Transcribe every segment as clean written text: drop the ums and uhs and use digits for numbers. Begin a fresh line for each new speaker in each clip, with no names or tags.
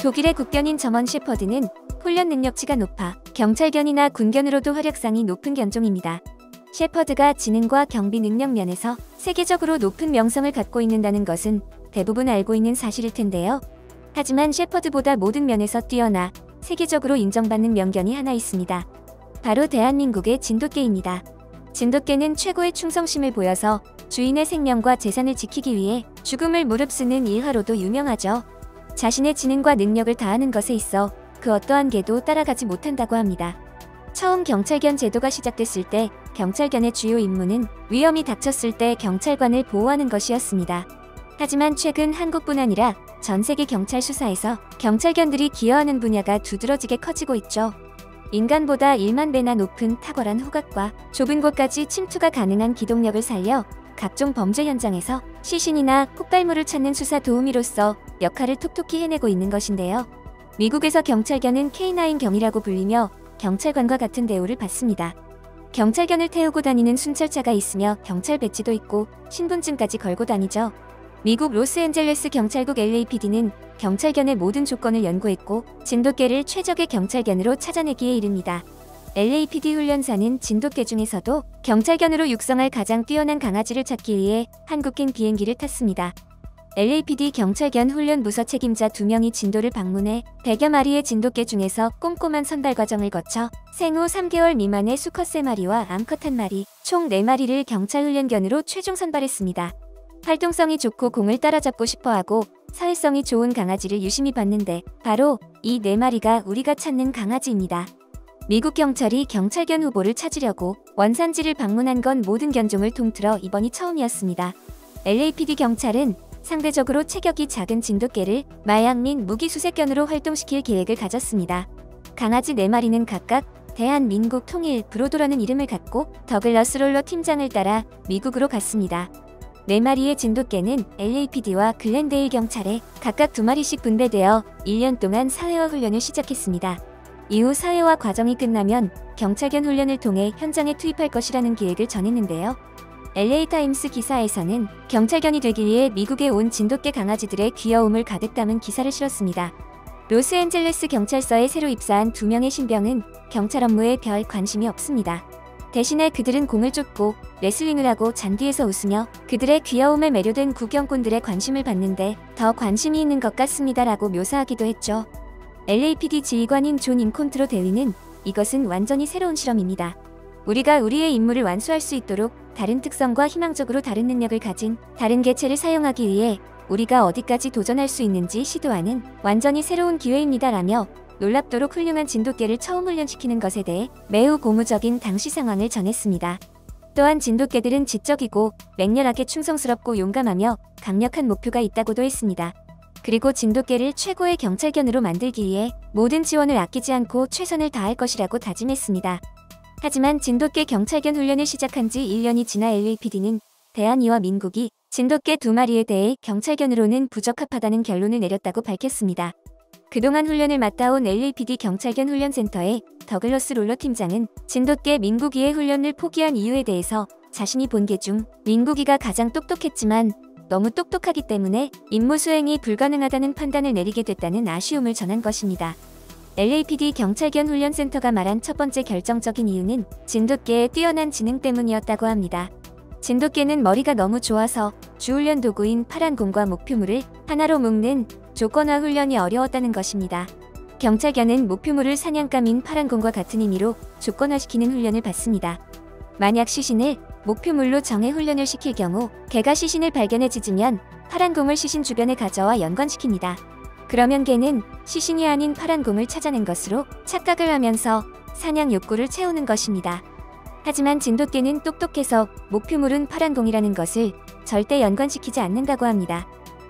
독일의 국견인 저먼 셰퍼드는 훈련 능력치가 높아 경찰견이나 군견으로도 활약상이 높은 견종입니다. 셰퍼드가 지능과 경비 능력 면에서 세계적으로 높은 명성을 갖고 있다는 것은 대부분 알고 있는 사실일 텐데요. 하지만 셰퍼드보다 모든 면에서 뛰어나 세계적으로 인정받는 명견이 하나 있습니다. 바로 대한민국의 진돗개입니다. 진돗개는 최고의 충성심을 보여서 주인의 생명과 재산을 지키기 위해 죽음을 무릅쓰는 일화로도 유명하죠. 자신의 지능과 능력을 다하는 것에 있어 그 어떠한 개도 따라가지 못한다고 합니다. 처음 경찰견 제도가 시작됐을 때 경찰견의 주요 임무는 위험이 닥쳤을 때 경찰관을 보호하는 것이었습니다. 하지만 최근 한국뿐 아니라 전 세계 경찰 수사에서 경찰견들이 기여하는 분야가 두드러지게 커지고 있죠. 인간보다 1만 배나 높은 탁월한 후각과 좁은 곳까지 침투가 가능한 기동력을 살려 각종 범죄 현장에서 시신이나 폭발물을 찾는 수사 도우미로서 역할을 톡톡히 해내고 있는 것인데요. 미국에서 경찰견은 K9 경이라고 불리며 경찰관과 같은 대우를 받습니다. 경찰견을 태우고 다니는 순찰차가 있으며 경찰 배지도 있고 신분증까지 걸고 다니죠. 미국 로스앤젤레스 경찰국 LAPD는 경찰견의 모든 조건을 연구했고 진돗개를 최적의 경찰견으로 찾아내기에 이릅니다. LAPD 훈련사는 진돗개 중에서도 경찰견으로 육성할 가장 뛰어난 강아지를 찾기 위해 한국행 비행기를 탔습니다. LAPD 경찰견 훈련 부서 책임자 2명이 진도를 방문해 100여 마리의 진돗개 중에서 꼼꼼한 선발 과정을 거쳐 생후 3개월 미만의 수컷 3마리와 암컷 1마리, 총 4마리를 경찰훈련견으로 최종 선발했습니다. 활동성이 좋고 공을 따라잡고 싶어하고 사회성이 좋은 강아지를 유심히 봤는데 바로 이 4마리가 우리가 찾는 강아지입니다. 미국 경찰이 경찰견 후보를 찾으려고 원산지를 방문한 건 모든 견종을 통틀어 이번이 처음이었습니다. LAPD 경찰은 상대적으로 체격이 작은 진돗개를 마약 및 무기 수색견으로 활동시킬 계획을 가졌습니다. 강아지 4마리는 각각 대한민국 통일 브로도라는 이름을 갖고 더글러스 롤러 팀장을 따라 미국으로 갔습니다. 4마리의 진돗개는 LAPD와 글렌데일 경찰에 각각 2마리씩 분배되어 1년 동안 사회화 훈련을 시작했습니다. 이후 사회화 과정이 끝나면 경찰견 훈련을 통해 현장에 투입할 것이라는 계획을 전했는데요. LA타임스 기사에서는 경찰견이 되기 위해 미국에 온 진돗개 강아지들의 귀여움을 가득 담은 기사를 실었습니다. 로스앤젤레스 경찰서에 새로 입사한 2명의 신병은 경찰 업무에 별 관심이 없습니다. 대신에 그들은 공을 쫓고 레슬링을 하고 잔디에서 웃으며 그들의 귀여움에 매료된 구경꾼들의 관심을 받는데 더 관심이 있는 것 같습니다라고 묘사하기도 했죠. LAPD 지휘관인 존 인콘트로 대위는 이것은 완전히 새로운 실험입니다. 우리가 우리의 임무를 완수할 수 있도록 다른 특성과 희망적으로 다른 능력을 가진 다른 개체를 사용하기 위해 우리가 어디까지 도전할 수 있는지 시도하는 완전히 새로운 기회입니다라며 놀랍도록 훌륭한 진돗개를 처음 훈련시키는 것에 대해 매우 고무적인 당시 상황을 전했습니다. 또한 진돗개들은 지적이고 맹렬하게 충성스럽고 용감하며 강력한 목표가 있다고도 했습니다. 그리고 진돗개를 최고의 경찰견으로 만들기 위해 모든 지원을 아끼지 않고 최선을 다할 것이라고 다짐했습니다. 하지만 진돗개 경찰견 훈련을 시작한 지 1년이 지나 LAPD는 대한이와 민국이 진돗개 2마리에 대해 경찰견으로는 부적합하다는 결론을 내렸다고 밝혔습니다. 그동안 훈련을 맡아온 LAPD 경찰견 훈련센터의 더글러스 롤러 팀장은 진돗개 민국이의 훈련을 포기한 이유에 대해서 자신이 본 개 중 민국이가 가장 똑똑했지만 너무 똑똑하기 때문에 임무 수행이 불가능하다는 판단을 내리게 됐다는 아쉬움을 전한 것입니다. LAPD 경찰견 훈련센터가 말한 첫 번째 결정적인 이유는 진돗개의 뛰어난 지능 때문이었다고 합니다. 진돗개는 머리가 너무 좋아서 주훈련 도구인 파란 공과 목표물을 하나로 묶는 조건화 훈련이 어려웠다는 것입니다. 경찰견은 목표물을 사냥감인 파란 공과 같은 의미로 조건화시키는 훈련을 받습니다. 만약 시신을 목표물로 정해 훈련을 시킬 경우 개가 시신을 발견해 짖으면 파란 공을 시신 주변에 가져와 연관시킵니다. 그러면 개는 시신이 아닌 파란 공을 찾아낸 것으로 착각을 하면서 사냥 욕구를 채우는 것입니다. 하지만 진돗개는 똑똑해서 목표물은 파란 공이라는 것을 절대 연관시키지 않는다고 합니다.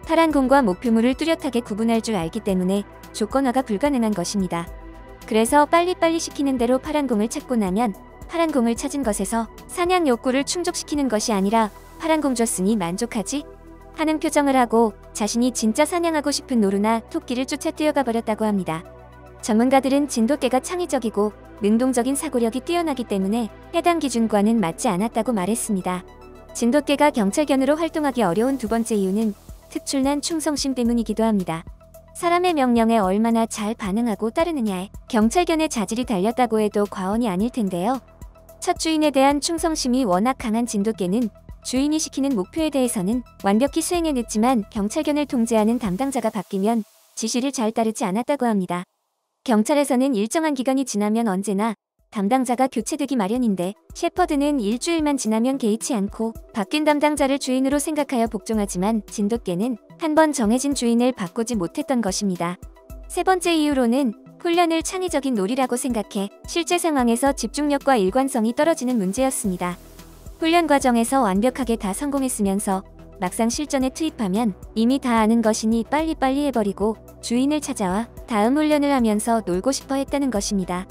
파란 공과 목표물을 뚜렷하게 구분할 줄 알기 때문에 조건화가 불가능한 것입니다. 그래서 빨리빨리 시키는 대로 파란 공을 찾고 나면 파란 공을 찾은 것에서 사냥 욕구를 충족시키는 것이 아니라 파란 공 줬으니 만족하지? 하는 표정을 하고 자신이 진짜 사냥하고 싶은 노루나 토끼를 쫓아 뛰어가 버렸다고 합니다. 전문가들은 진돗개가 창의적이고 능동적인 사고력이 뛰어나기 때문에 해당 기준과는 맞지 않았다고 말했습니다. 진돗개가 경찰견으로 활동하기 어려운 두 번째 이유는 특출난 충성심 때문이기도 합니다. 사람의 명령에 얼마나 잘 반응하고 따르느냐에 경찰견의 자질이 달렸다고 해도 과언이 아닐 텐데요. 첫 주인에 대한 충성심이 워낙 강한 진돗개는 주인이 시키는 목표에 대해서는 완벽히 수행해냈지만 경찰견을 통제하는 담당자가 바뀌면 지시를 잘 따르지 않았다고 합니다. 경찰에서는 일정한 기간이 지나면 언제나 담당자가 교체되기 마련인데 셰퍼드는 일주일만 지나면 개의치 않고 바뀐 담당자를 주인으로 생각하여 복종하지만 진돗개는 한 번 정해진 주인을 바꾸지 못했던 것입니다. 세 번째 이유로는 훈련을 창의적인 놀이라고 생각해 실제 상황에서 집중력과 일관성이 떨어지는 문제였습니다. 훈련 과정에서 완벽하게 다 성공했으면서 막상 실전에 투입하면 이미 다 아는 것이니 빨리빨리 해버리고 주인을 찾아와 다음 훈련을 하면서 놀고 싶어 했다는 것입니다.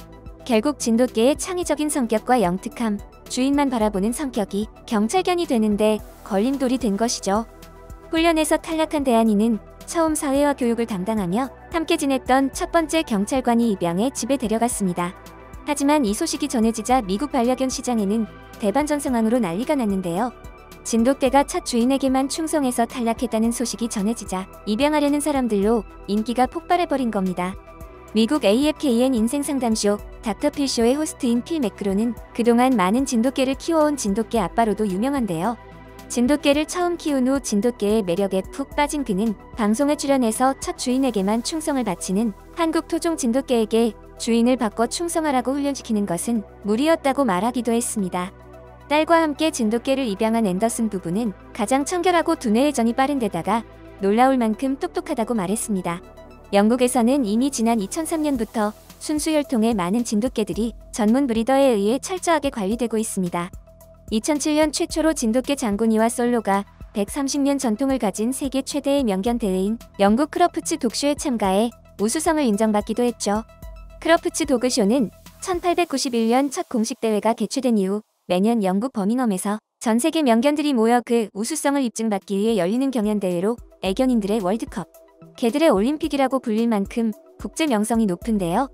결국 진돗개의 창의적인 성격과 영특함, 주인만 바라보는 성격이 경찰견이 되는데 걸림돌이 된 것이죠. 훈련에서 탈락한 대한이는 처음 사회화 교육을 담당하며 함께 지냈던 첫 번째 경찰관이 입양해 집에 데려갔습니다. 하지만 이 소식이 전해지자 미국 반려견 시장에는 대반전상황으로 난리가 났는데요. 진돗개가 첫 주인에게만 충성해서 탈락했다는 소식이 전해지자 입양하려는 사람들로 인기가 폭발해버린 겁니다. 미국 AFKN 인생상담쇼 닥터필쇼의 호스트인 필 매크로는 그동안 많은 진돗개를 키워온 진돗개 아빠로도 유명한데요. 진돗개를 처음 키운 후 진돗개의 매력에 푹 빠진 그는 방송에 출연해서 첫 주인에게만 충성을 바치는 한국 토종 진돗개에게 주인을 바꿔 충성하라고 훈련시키는 것은 무리였다고 말하기도 했습니다. 딸과 함께 진돗개를 입양한 앤더슨 부부는 가장 청결하고 두뇌의 전이 빠른 데다가 놀라울 만큼 똑똑하다고 말했습니다. 영국에서는 이미 지난 2003년부터 순수혈통의 많은 진돗개들이 전문 브리더에 의해 철저하게 관리되고 있습니다. 2007년 최초로 진돗개 장군이와 솔로가 130년 전통을 가진 세계 최대의 명견 대회인 영국 크러프츠 독쇼에 참가해 우수성을 인정받기도 했죠. 크러프츠 도그쇼는 1891년 첫 공식 대회가 개최된 이후 매년 영국 버밍엄에서 전 세계 명견들이 모여 그 우수성을 입증받기 위해 열리는 경연대회로 애견인들의 월드컵, 개들의 올림픽이라고 불릴 만큼 국제 명성이 높은데요.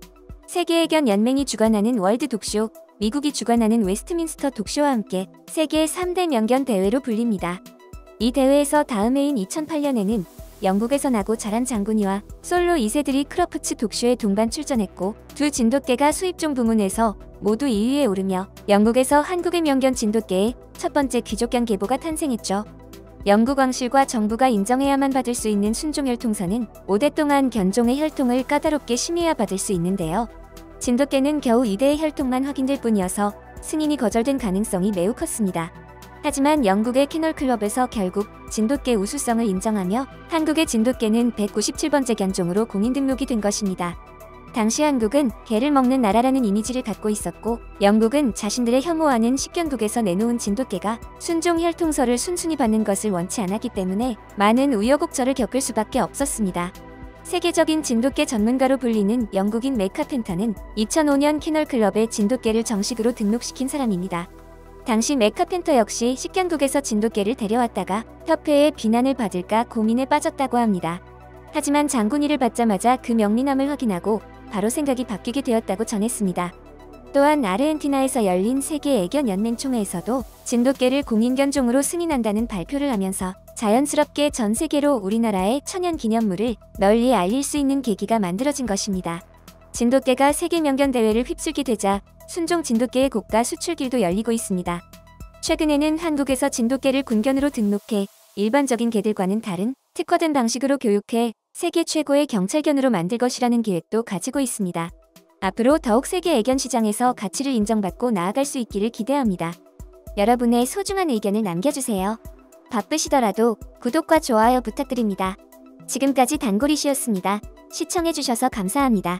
세계 애견 연맹이 주관하는 월드 독쇼, 미국이 주관하는 웨스트민스터 독쇼와 함께 세계 3대 명견 대회로 불립니다. 이 대회에서 다음 해인 2008년에는 영국에서 나고 자란 장군이와 솔로 2세들이 크러프츠 독쇼에 동반 출전했고 두 진돗개가 수입종 부문에서 모두 2위에 오르며 영국에서 한국의 명견 진돗개의 첫 번째 귀족견 계보가 탄생했죠. 영국 왕실과 정부가 인정해야만 받을 수 있는 순종혈통서는 5대 동안 견종의 혈통을 까다롭게 심의해야 받을 수 있는데요. 진돗개는 겨우 2대의 혈통만 확인될 뿐이어서 승인이 거절된 가능성이 매우 컸습니다. 하지만 영국의 키널클럽에서 결국 진돗개 우수성을 인정하며 한국의 진돗개는 197번째 견종으로 공인 등록이 된 것입니다. 당시 한국은 개를 먹는 나라라는 이미지를 갖고 있었고 영국은 자신들의 혐오하는 식견국에서 내놓은 진돗개가 순종 혈통서를 순순히 받는 것을 원치 않았기 때문에 많은 우여곡절을 겪을 수밖에 없었습니다. 세계적인 진돗개 전문가로 불리는 영국인 맥 카펜터는 2005년 키널클럽에 진돗개를 정식으로 등록시킨 사람입니다. 당시 맥 카펜터 역시 식견국에서 진돗개를 데려왔다가 협회의 비난을 받을까 고민에 빠졌다고 합니다. 하지만 장군위를 받자마자 그 명민함을 확인하고 바로 생각이 바뀌게 되었다고 전했습니다. 또한 아르헨티나에서 열린 세계 애견 연맹 총회에서도 진돗개를 공인견종으로 승인한다는 발표를 하면서 자연스럽게 전 세계로 우리나라의 천연 기념물을 널리 알릴 수 있는 계기가 만들어진 것입니다. 진돗개가 세계 명견 대회를 휩쓸게 되자 순종 진돗개의 고가 수출길도 열리고 있습니다. 최근에는 한국에서 진돗개를 군견으로 등록해 일반적인 개들과는 다른 특화된 방식으로 교육해 세계 최고의 경찰견으로 만들 것이라는 계획도 가지고 있습니다. 앞으로 더욱 세계 애견 시장에서 가치를 인정받고 나아갈 수 있기를 기대합니다. 여러분의 소중한 의견을 남겨주세요. 바쁘시더라도 구독과 좋아요 부탁드립니다. 지금까지 단골이시였습니다. 시청해주셔서 감사합니다.